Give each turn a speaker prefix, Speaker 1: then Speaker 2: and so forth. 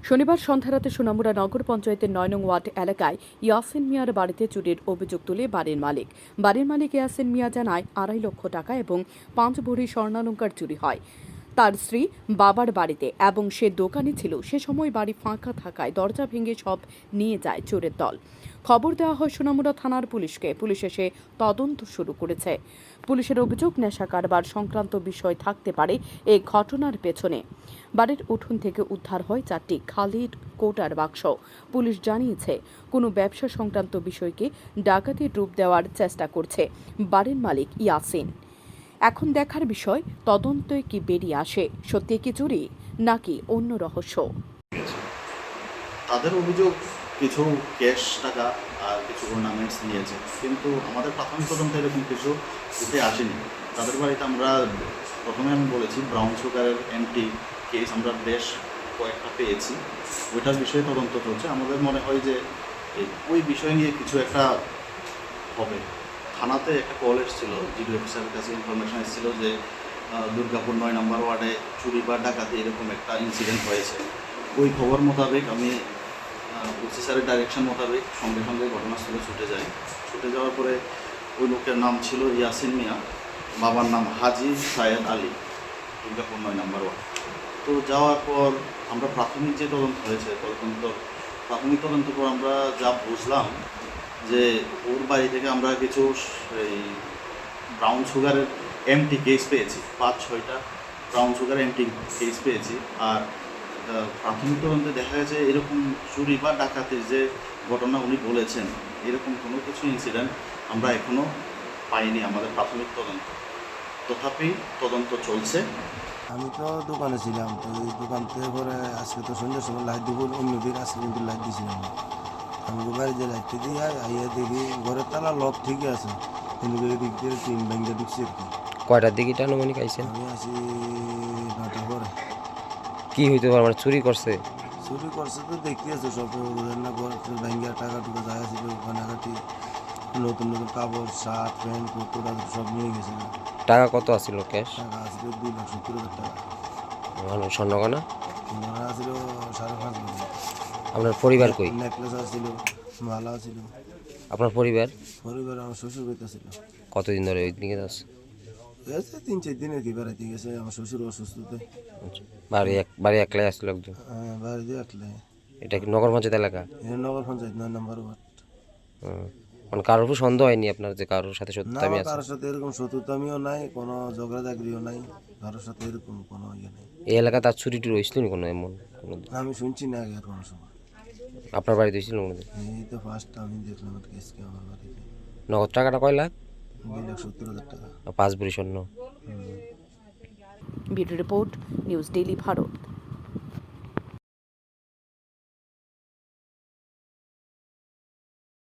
Speaker 1: শনিবার সন্ধ্যারাতে সোনামুড়া নগর পঞ্চায়েতের ৯ নং ওয়ার্ড এলাকায় ইয়াসিন মিয়ার বাড়িতে চুরির অভিযোগ তুলে বাড়ির মালিক ইয়াসিন মিয়া জানায় ২.৫ লক্ষ টাকা এবং ৫ ভরি স্বর্ণালংকার চুরি হয় তার স্ত্রী বাবার বাড়িতে এবং সে দোকানে ছিল। সে সময় বাড়ি ফাঁকা থাকায় দরজা ভেঙে সব নিয়ে যায় চোরের দল। খবর দেওয়া হয় সোনামুড়া থানার পুলিশকে। পুলিশ এসে তদন্ত শুরু করেছে। পুলিশের অভিযোগ, নেশা কারবার সংক্রান্ত বিষয় থাকতে পারে এই ঘটনার পেছনে। বাড়ির উঠোন থেকে উদ্ধার হয় 4টি খালি কোটার বাক্স। পুলিশ জানিয়েছে, কোনো ব্যবসা সংক্রান্ত বিষয়কে ডাকাতির রূপ দেওয়ার চেষ্টা করছে বাড়ির মালিক ইয়াসিন। এখন দেখার বিষয় তদন্তে কি বেরিয়ে আসে, সত্যি কি চুরি নাকি অন্য রহস্য।
Speaker 2: তাদের অভিযোগ কিছু ক্যাশ টাকা আর কিছু অর্নামেন্টস নিয়েছে, কিন্তু আমাদের প্রাথমিক তদন্তে এরকম কিছু উঠে আসেনি। তাদের বাড়িতে আমরা প্রথমে আমি বলেছি ব্রাউন সুগারের এন্টি কেস আমরা বেশ কয়েকটা পেয়েছি, ওইটার বিষয়ে তদন্ত চলছে। আমাদের মনে হয় যে ওই বিষয় নিয়ে কিছু একটা হবে। থানাতে একটা কল এসেছিল, জিডি অফিসারের কাছে ইনফরমেশন এসেছিল যে দুর্গাপুর ৯ নম্বর ওয়ার্ডে চুরি বা ডাকাতি এরকম একটা ইনসিডেন্ট হয়েছে। ওই খবর মোতাবেক আমি ওসি স্যারের ডাইরেকশন মোতাবেক সঙ্গে সঙ্গে ঘটনাস্থলে ছুটে যাওয়ার পরে ওই লোকের নাম ছিল ইয়াসিন মিয়া, বাবার নাম হাজি সায়েদ আলী, দুর্গাপুর ৯ নম্বর ওয়ার্ড। তো যাওয়ার পর আমরা প্রাথমিক যে তদন্ত হয়েছে প্রাথমিক তদন্ত পর আমরা যা বুঝলাম যে ওর বাড়ি থেকে আমরা কিছু এই ব্রাউন সুগারের এমটি কেস পেয়েছি, ৫-৬টা ব্রাউন সুগার এমটি কেস পেয়েছি। আর প্রাথমিক তদন্তে দেখা গেছে এরকম চুরি বা ডাকাতির যে ঘটনা উনি বলেছেন, এরকম কোনো কিছু ইনসিডেন্ট আমরা এখনও পাইনি আমাদের প্রাথমিক তদন্ত। তথাপি তদন্ত চলছে।
Speaker 3: আমি তো দোকানে ছিলাম, তো ওই দোকান থেকে পরে আজকে তো সন্ধ্যার সময় লাইট দিব, অন্যদিন আজকে কিন্তু লাইট দিয়েছিলাম না। আমি বাড়ি যে লাইটটা দিয়ে আইয়া দেখি ঘরের তালা লক ঠিকই আছে, কিন্তু দিক দিয়ে টিন ভেঙে ঢুকছি আর কি।
Speaker 4: কয়টার দিকে আনুমানিক আইছেন?
Speaker 3: আমি আসি 9টার পরে।
Speaker 4: কি হইতে পারে, মানে চুরি করছে?
Speaker 3: চুরি করছে তো দেখতে আছে সব, না ঘর ভেঙে টাকা টুকা যায় আছে, কানাকাটি নতুন নতুন কাপড় শার্ট প্যান্ট কুকুর সব নিয়ে গেছে।
Speaker 4: টাকা কত আছিল ক্যাশ?
Speaker 3: টাকা আসছিল 2,70,000 টাকা।
Speaker 4: মানে স্বর্ণগয়না
Speaker 3: আসছিল 5.5 ভরি।
Speaker 4: আপনার পরিবার কই?
Speaker 3: নেকলেস আসছিল, মালা ছিল।
Speaker 4: আপনার পরিবার
Speaker 3: আমার শ্বশুর বাড়িতে ছিল।
Speaker 4: কতদিন ধরে ওই দিকে আছে?
Speaker 3: 3-4 দিন আর কি বেড়াইতে গেছে, আমার শ্বশুর অসুস্থতে।
Speaker 4: বাড়ি একলাই আসছিল একদম?
Speaker 3: হ্যাঁ, বাড়িতে একলাই।
Speaker 4: এটা কি নগর পঞ্চায়েত এলাকা?
Speaker 3: এটা নগর পঞ্চায়েত 9 নম্বর ওয়ার্ড।
Speaker 4: মানে কারোর উপর সন্দেহ হয়নি আপনার যে কারোর সাথে
Speaker 3: না,
Speaker 4: শত্রুতামি আছে?
Speaker 3: কারোর সাথে এরকম শত্রুতামিও নাই, কোনো ঝগড়া ঝাগড়িও নাই, কারোর সাথে এরকম কোনো ইয়ে নেই।
Speaker 4: এই এলাকা তার চুরি টুরি হয়েছিল না কোনো এমন কোনো?
Speaker 3: আমি শুনছি না আগে আর কোনো সময়।
Speaker 4: আপনার বাড়িতে হয়েছিল কোনোদিন?
Speaker 3: এই তো ফার্স্ট আমি দেখলাম আর কেসকে আমার বাড়িতে।
Speaker 4: নগদ টাকাটা কয় লাখ?
Speaker 3: 2,70,000 টাকা।
Speaker 4: 5 ভরি স্বর্ণ।
Speaker 1: Bureau report, news daily Bharat.